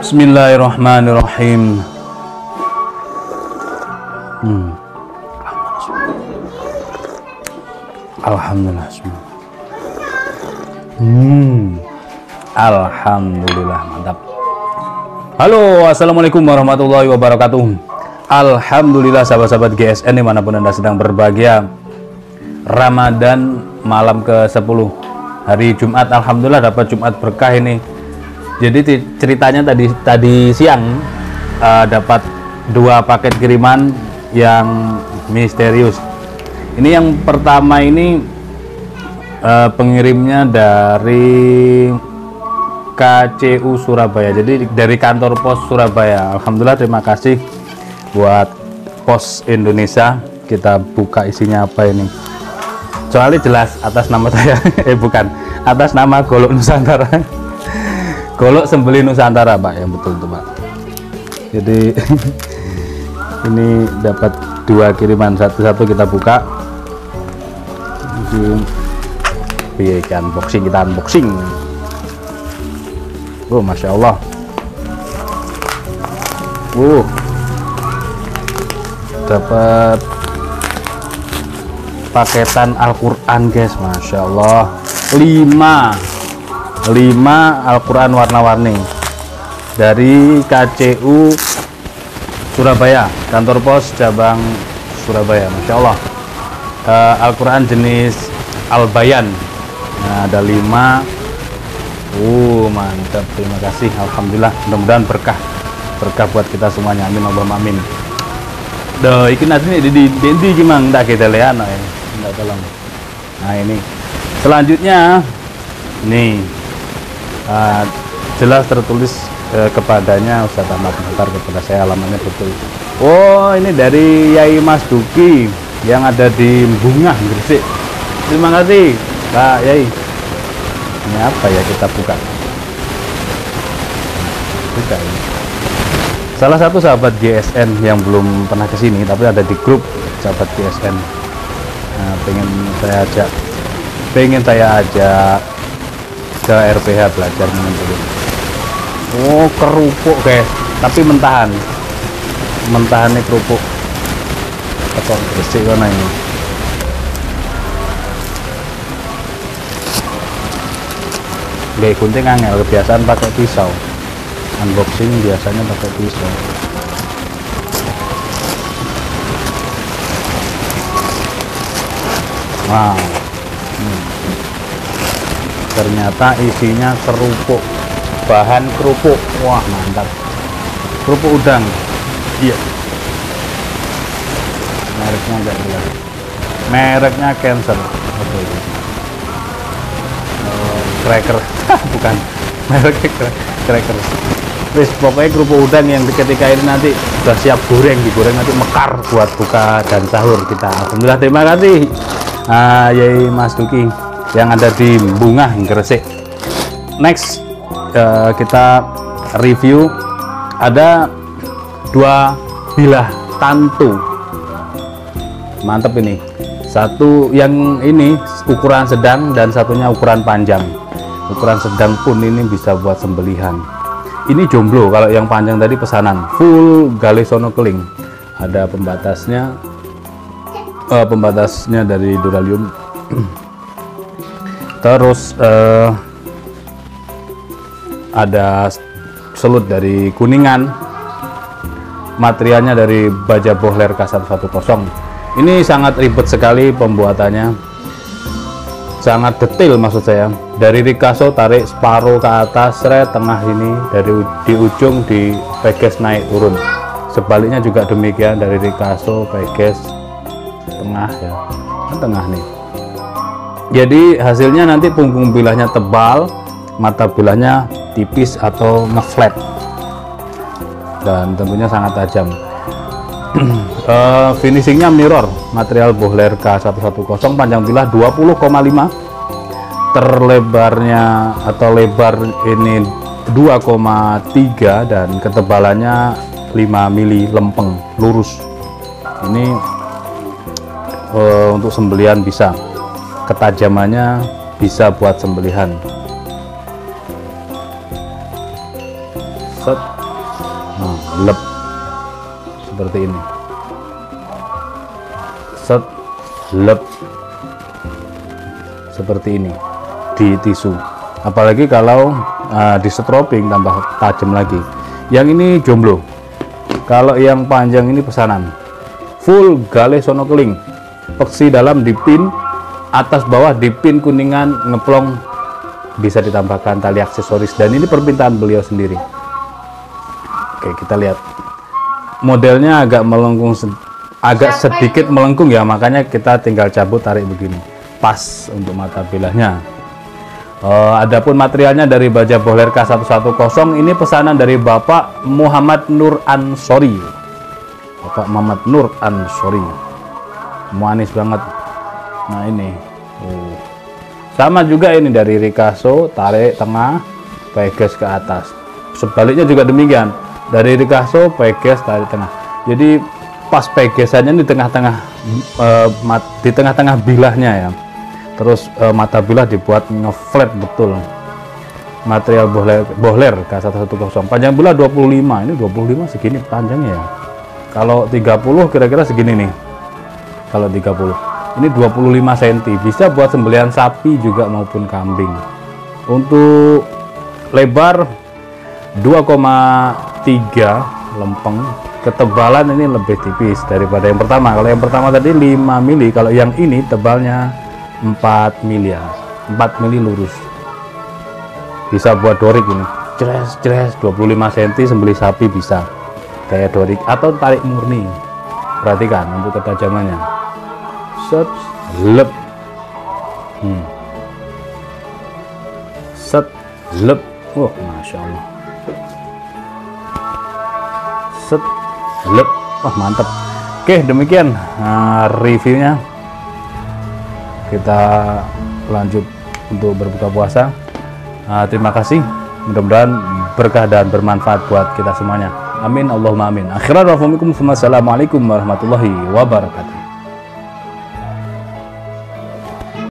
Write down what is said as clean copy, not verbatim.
Bismillahirrahmanirrahim. Alhamdulillah. Alhamdulillah, mantap. Halo, assalamualaikum warahmatullahi wabarakatuh. Alhamdulillah sahabat-sahabat GSN dimanapun Anda sedang berbahagia. Ramadan malam ke-10 hari Jumat, alhamdulillah dapat Jumat berkah ini. Jadi ceritanya tadi siang dapat 2 paket kiriman yang misterius. Ini yang pertama ini pengirimnya dari KCU Surabaya, jadi dari kantor pos Surabaya. Alhamdulillah, terima kasih buat Pos Indonesia. Kita buka isinya apa ini, soalnya jelas atas nama saya bukan, atas nama Golok Nusantara. Golok Sembeli Nusantara, Pak, yang betul tuh, Pak. Jadi ini dapat 2 kiriman, satu-satu kita buka. Ini unboxing, kita unboxing. Oh, masya Allah. Dapat paketan Al-Quran, guys, masya Allah. 5 Al-Quran warna-warni dari KCU Surabaya, kantor pos cabang Surabaya, masya Allah. Al-Quran jenis Al-Bayan. Nah, ada 5. Mantap, terima kasih, alhamdulillah. Mudah-mudahan berkah buat kita semuanya, amin Allahumma amin. Iki nanti di gimana tak kita lihat, enggak tolong. Nah, ini selanjutnya nih, jelas tertulis kepadanya Ustadz Ahmad Muhtar, kepada saya alamatnya betul. Oh, ini dari Yai Mas Duki yang ada di Bungah, Gresik. Terima kasih Pak Yai. Ini apa ya, kita buka ini. Salah satu sahabat GSN yang belum pernah kesini tapi ada di grup sahabat GSN. Nah, pengen saya ajak ke RPH belajar menentukan. Oh, kerupuk, guys, tapi mentahannya kerupuk kotor Gresik mana ini. Gak gunting angel, kebiasaan pakai pisau. Unboxing biasanya pakai pisau. Wow, ternyata isinya kerupuk, bahan kerupuk. Wah, mantap, kerupuk udang. Iya, mereknya enggak jelas, mereknya Cancer. Cracker. Bukan, mereknya Cracker. Wis, pokoknya kerupuk udang yang ketika ini nanti sudah siap digoreng nanti mekar buat buka dan sahur kita. Alhamdulillah, terima kasih Yai Mas Duki yang ada di Bungah, Gresik. Next, kita review ada 2 bilah tantu. Mantep ini. Satu yang ini ukuran sedang dan satunya ukuran panjang. Ukuran sedang pun ini bisa buat sembelihan. Ini jomblo, kalau yang panjang tadi pesanan. Full Galesono keling. Ada pembatasnya dari duralium. Terus ada selut dari Kuningan, materialnya dari baja Bohler K110. Ini sangat ribet sekali pembuatannya, sangat detail maksud saya. Dari Ricasso tarik separuh ke atas, seret tengah ini, dari di ujung di peges naik turun. Sebaliknya juga demikian, dari Ricasso peges tengah ya, tengah nih. Jadi hasilnya nanti punggung bilahnya tebal, mata bilahnya tipis atau ngeflat, dan tentunya sangat tajam. Finishingnya mirror, material Bohler K110, panjang bilah 20,5, terlebarnya atau lebar ini 2,3, dan ketebalannya 5 mili lempeng lurus. Ini untuk sembelihan bisa, ketajamannya bisa buat sembelihan. Set, nah, lep seperti ini, set, lep seperti ini di tisu. Apalagi kalau di strobing tambah tajam lagi. Yang ini jomblo, kalau yang panjang ini pesanan. Full gale sono keling, peksi dalam dipin, atas bawah dipin Kuningan, ngeplong, bisa ditambahkan tali aksesoris, dan ini permintaan beliau sendiri. Oke, kita lihat modelnya agak melengkung, agak sedikit melengkung ya, makanya kita tinggal cabut tarik begini, pas untuk mata bilahnya. Adapun materialnya dari baja Bohler K110, ini pesanan dari Bapak Muhammad Nur Ansori. Bapak Muhammad Nur Ansori, manis banget. Nah ini sama juga, ini dari Ricasso tarik tengah, peges ke atas. Sebaliknya juga demikian, dari Ricasso peges tarik tengah. Jadi pas pegesannya di tengah-tengah, di tengah-tengah bilahnya ya. Terus mata bilah dibuat ngeflat betul. Material Bohler K110, panjang bilah 25. Ini 25 segini panjangnya ya. Kalau 30 kira-kira segini nih. Kalau 30. Ini 25 cm, bisa buat sembelihan sapi juga maupun kambing. Untuk lebar 2,3 lempeng, ketebalan ini lebih tipis daripada yang pertama. Kalau yang pertama tadi 5 mili, kalau yang ini tebalnya 4 mili ya, 4 mili lurus. Bisa buat dorik ini, jelas 25 cm sembelih sapi bisa kayak dorik atau tarik murni. Perhatikan untuk ketajamannya. Set, lep, set, lep. Oh, masya Allah. Set, lep. Wah, mantap. Oke, demikian reviewnya. Kita lanjut untuk berbuka puasa. Terima kasih, mudah-mudahan berkah dan bermanfaat buat kita semuanya. Amin Allahumma amin. Akhiran wa assalamualaikum warahmatullahi wabarakatuh.